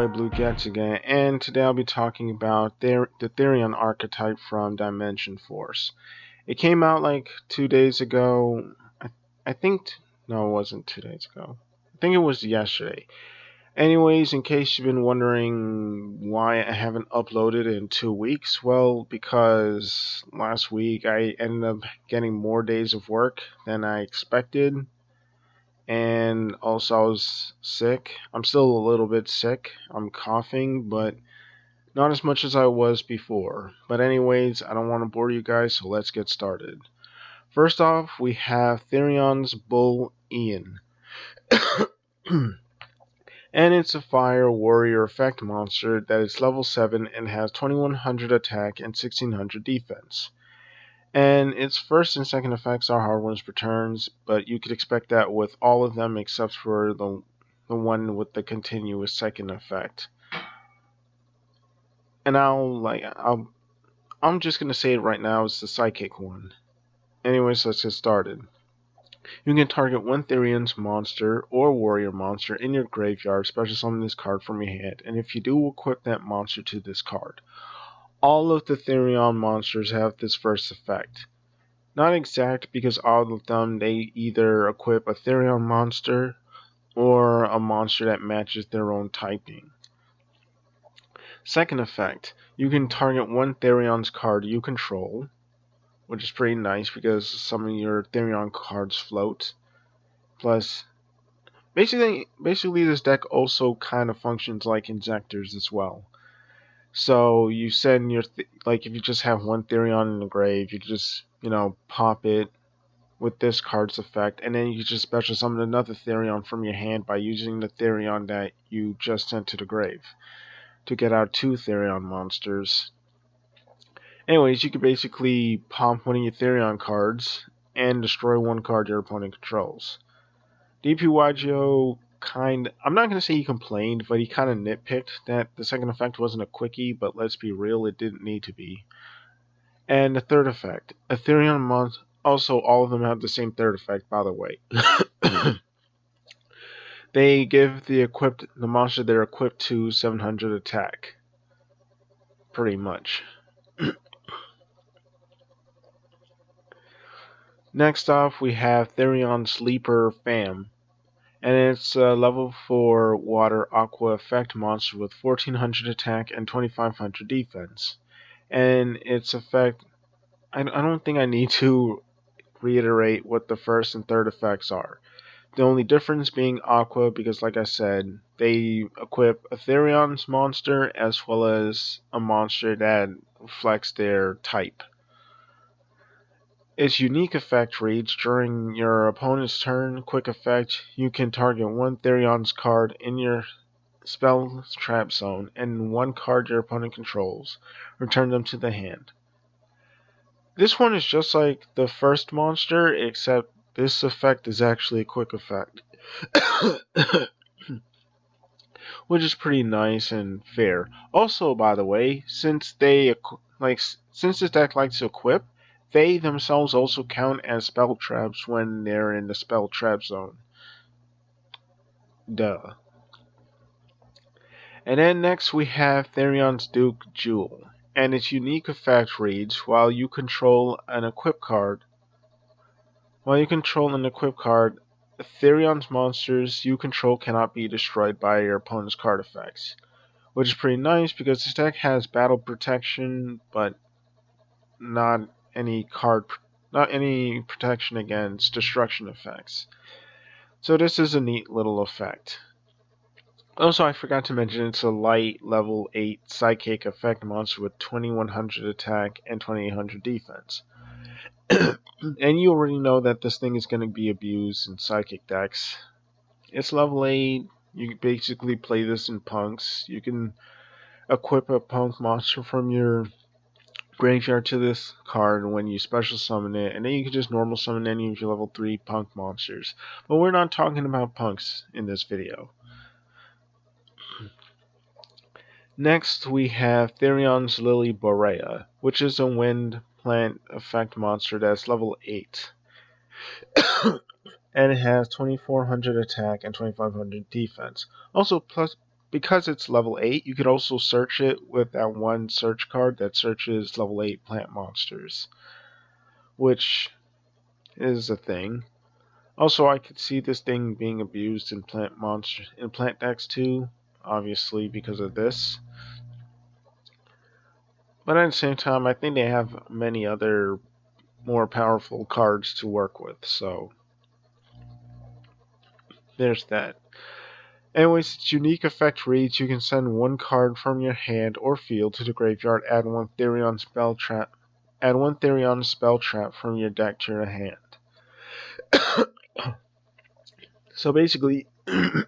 boy Blue Gex again, and today I'll be talking about the Therion archetype from Dimension Force. It came out like 2 days ago. I think, no, it wasn't 2 days ago. I think it was yesterday. Anyways, in case you've been wondering why I haven't uploaded in 2 weeks, well, because last week I ended up getting more days of work than I expected. And also I was sick. I'm still a little bit sick. I'm coughing, but not as much as I was before. But anyways, I don't want to bore you guys, so let's get started. First off, we have Therion's Bull Ian. And it's a fire warrior effect monster that is level 7 and has 2100 attack and 1600 defense. And its first and second effects are hard ones per turns, but you could expect that with all of them except for the one with the continuous second effect. And I'm just gonna say it right now, it's the psychic one. Anyways, let's get started. You can target one Therions monster or warrior monster in your graveyard, special summon this card from your hand, and if you do, equip that monster to this card. All of the Therion monsters have this first effect. Not exact, because all of them, they either equip a Therion monster or a monster that matches their own typing. Second effect, you can target one Therion's card you control, which is pretty nice because some of your Therion cards float. Plus, basically this deck also kind of functions like injectors as well. So you send your, like if you just have one Therion in the grave, you can just, pop it with this card's effect, and then you can just special summon another Therion from your hand by using the Therion that you just sent to the grave to get out 2 Therion monsters. Anyways, you could basically pop one of your Therion cards and destroy one card your opponent controls. DPYGO I'm not going to say he complained, but he kind of nitpicked that the second effect wasn't a quickie, but let's be real, it didn't need to be. And the third effect, a Therion monster. Also, all of them have the same third effect, by the way. They give the monster they're equipped to 700 attack. Pretty much. Next off, we have Therion Sleeper Fam. And it's a level 4 water aqua effect monster with 1400 attack and 2500 defense. And its effect, I don't think I need to reiterate what the first and third effects are. The only difference being aqua, because like I said, they equip a Therion's monster as well as a monster that reflects their type. Its unique effect reads, during your opponent's turn, quick effect, you can target one Therion's card in your spell trap zone and one card your opponent controls. Return them to the hand. This one is just like the first monster, except this effect is actually a quick effect. Which is pretty nice and fair. Also, by the way, since this deck likes to equip, they themselves also count as spell traps when they're in the spell trap zone. Duh. And then next we have Therion's Duke Jewel, and its unique effect reads, while you control an equip card, Therion's monsters you control cannot be destroyed by your opponent's card effects. Which is pretty nice because this deck has battle protection, but not any protection against destruction effects. So this is a neat little effect. Also, I forgot to mention it's a light level 8 psychic effect monster with 2100 attack and 2800 defense. And you already know that this thing is going to be abused in psychic decks. It's level 8, you basically play this in punks. You can equip a punk monster from your graveyard to this card when you special summon it, and then you can just normal summon any of your level 3 punk monsters. But we're not talking about punks in this video. Next we have Therion's Lily Borea, which is a wind plant effect monster that's level 8. And it has 2400 attack and 2500 defense. Also, because it's level 8, you could also search it with that one search card that searches level 8 plant monsters, which is a thing. Also, I could see this thing being abused in plant decks too, obviously because of this. But at the same time, I think they have many other more powerful cards to work with, so there's that. Anyways, its unique effect reads: you can send one card from your hand or field to the graveyard, add one Therion spell trap from your deck to your hand. So basically, if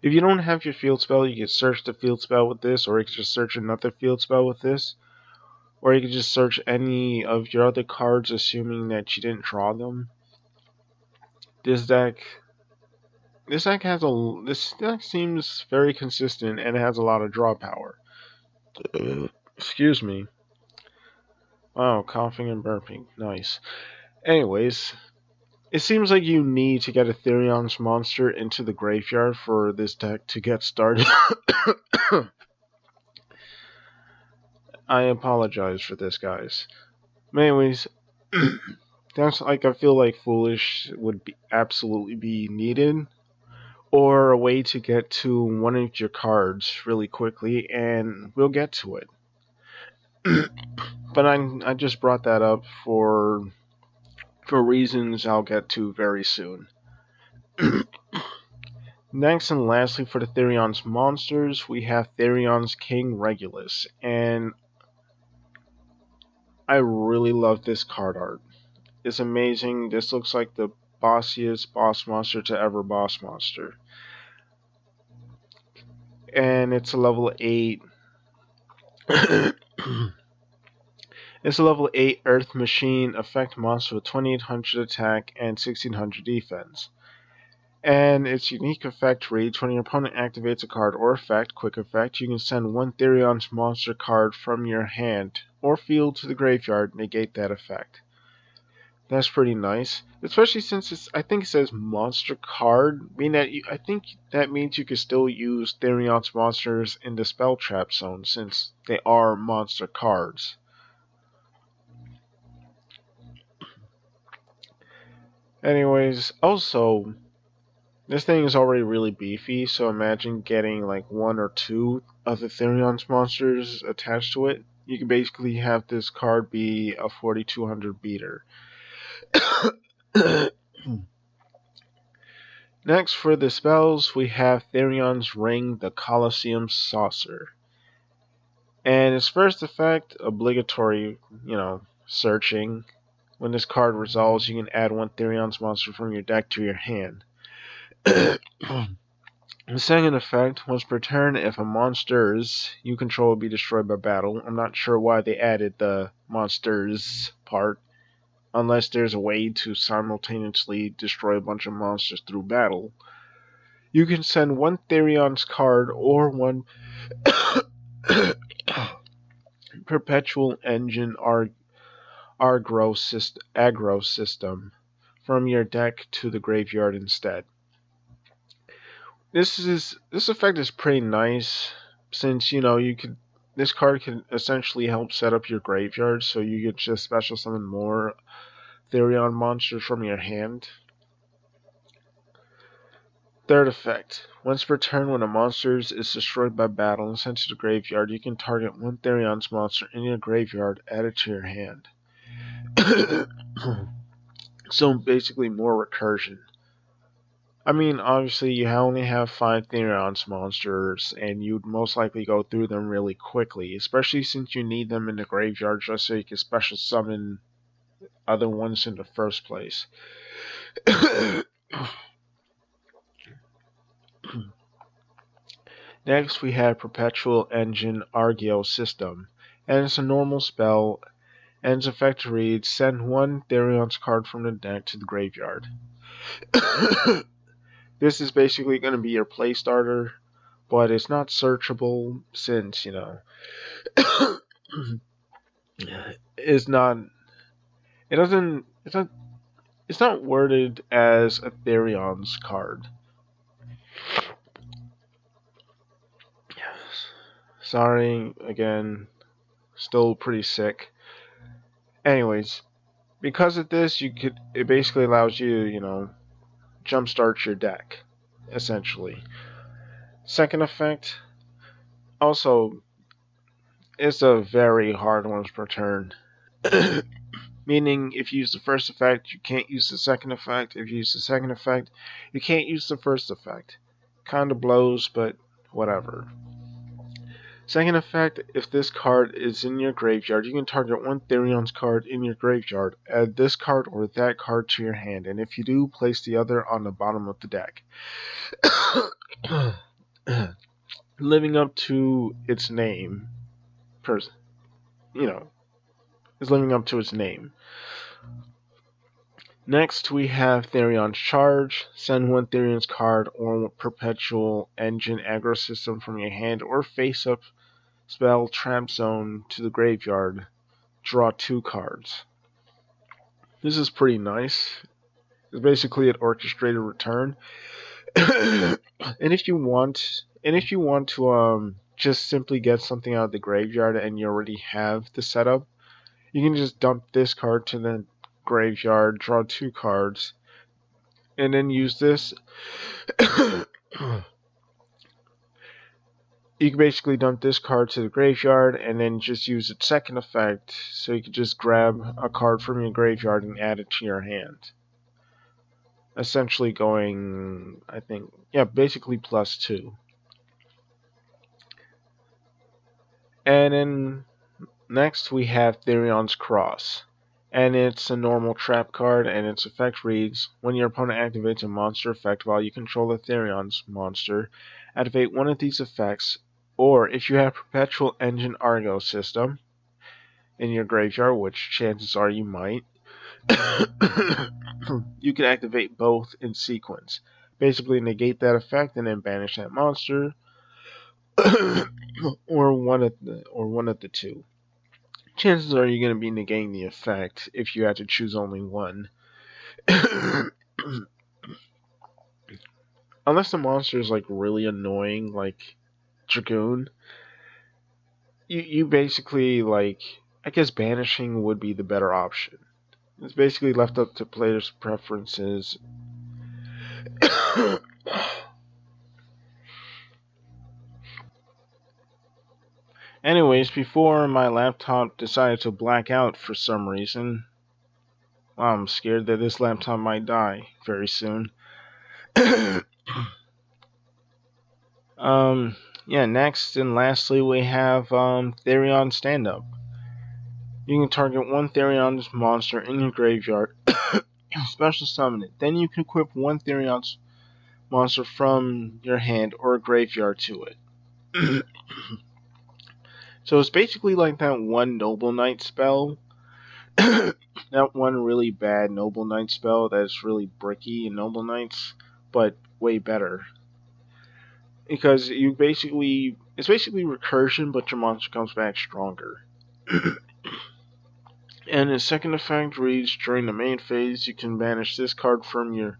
you don't have your field spell, you can search the field spell with this, or you can just search another field spell with this, or you can just search any of your other cards, assuming that you didn't draw them. This deck seems very consistent and it has a lot of draw power. Excuse me. Wow, coughing and burping. Nice. Anyways, it seems like you need to get a Therions monster into the graveyard for this deck to get started. I apologize for this, guys. Anyways, that's like I feel like Foolish would absolutely be needed, or a way to get to one of your cards really quickly, and we'll get to it. But I just brought that up for reasons I'll get to very soon. Next and lastly, for the Therion's monsters, we have Therion's King Regulus, and I really love this card art. It's amazing. This looks like the bossiest boss monster to ever boss monster. And it's a level 8. It's a level 8 Earth Machine effect monster with 2800 attack and 1600 defense. And its unique effect reads: when your opponent activates a card or effect, quick effect, you can send one Therion's monster card from your hand or field to the graveyard, negate that effect. That's pretty nice, especially since I think it says monster card. I think that means you can still use Therion's monsters in the spell trap zone since they are monster cards. Anyways, also, this thing is already really beefy, so imagine getting like one or two of the Therion's monsters attached to it. You can basically have this card be a 4200 beater. Next, for the spells, we have Therion's Ring, the Colosseum Saucer. And its first effect, obligatory, searching. When this card resolves, you can add one Therion's monster from your deck to your hand. The second effect, once per turn, if a monsters you control will be destroyed by battle. I'm not sure why they added the monsters part, unless there's a way to simultaneously destroy a bunch of monsters through battle. You can send one Therion's card or one Perpetual Engine aggro system from your deck to the graveyard instead. This effect is pretty nice since this card can essentially help set up your graveyard, so you could just special summon more Therion monsters from your hand. Third effect, once per turn when a monster is destroyed by battle and sent to the graveyard, you can target one Therion's monster in your graveyard, add it to your hand. So basically more recursion. I mean, obviously you only have 5 Therion's monsters, and you'd most likely go through them really quickly, especially since you need them in the graveyard just so you can special summon other ones in the first place. Next, we have Perpetual Engine Argeo System, and it's a normal spell, and its effect reads: send one Therion's card from the deck to the graveyard. This is basically going to be your play starter, but it's not searchable since, it's not worded as a Therion's card. Sorry, again, still pretty sick. Anyways, because of this, it basically allows you, jumpstart your deck, essentially. Second effect, also, is a very hard one per turn. Meaning, if you use the first effect, you can't use the second effect. If you use the second effect, you can't use the first effect. Kinda blows, but whatever. Second effect, if this card is in your graveyard, you can target one Therion's card in your graveyard, add this card or that card to your hand, and if you do, place the other on the bottom of the deck. Living up to its name, is living up to its name. Next, we have Therion's Charge. Send one Therion's card or Perpetual Engine aggro system from your hand or face-up spell Trap Zone to the graveyard. Draw 2 cards. This is pretty nice. It's basically an orchestrated return. and if you want to just simply get something out of the graveyard and you already have the setup, you can just dump this card to the graveyard, draw 2 cards, and then use this. You can basically dump this card to the graveyard and then just use its second effect, so you can just grab a card from your graveyard and add it to your hand. Essentially going, basically +2. And then next we have Therion's Cross. And it's a normal trap card, and its effect reads, when your opponent activates a monster effect while you control a Therion's monster, activate one of these effects, or if you have Perpetual Engine Argo system in your graveyard, which chances are you might, you can activate both in sequence. Basically negate that effect and then banish that monster, or one of the two. Chances are you're going to be negating the effect if you had to choose only one. Unless the monster is like really annoying, like Dragoon, you basically I guess banishing would be the better option. It's basically left up to players' preferences. Anyways, before my laptop decided to black out for some reason, I'm scared that this laptop might die very soon. Next and lastly, we have Therion Stand-Up. You can target one Therion's monster in your graveyard, special summon it. Then you can equip one Therion's monster from your hand or graveyard to it. So it's basically like that one Noble Knight spell. That one really bad Noble Knight spell that's really bricky in Noble Knights, but way better. Because it's basically recursion, but your monster comes back stronger. And its second effect reads, during the main phase, you can banish this card from your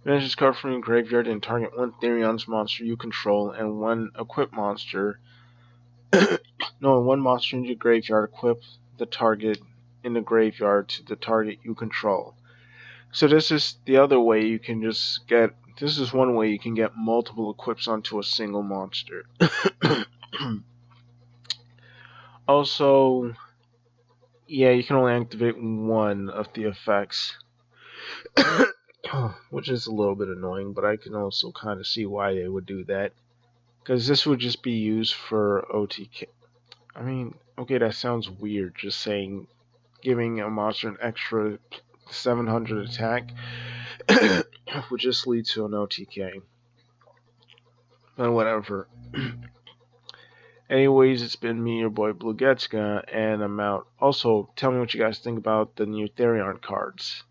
banish this card from your graveyard and target one Therion's monster you control and one equipped monster. One monster in your graveyard, equip the target in the graveyard to the target you control. So this is the other way you can just get. This is one way you can get multiple equips onto a single monster. Also, you can only activate one of the effects, which is a little bit annoying, but I can also kind of see why they would do that. Because this would just be used for OTK. I mean, okay, that sounds weird, just saying, giving a monster an extra 700 attack would just lead to an OTK. But whatever. Anyways, it's been me, your boy Blugetska, and I'm out. Also, tell me what you guys think about the new Therion cards.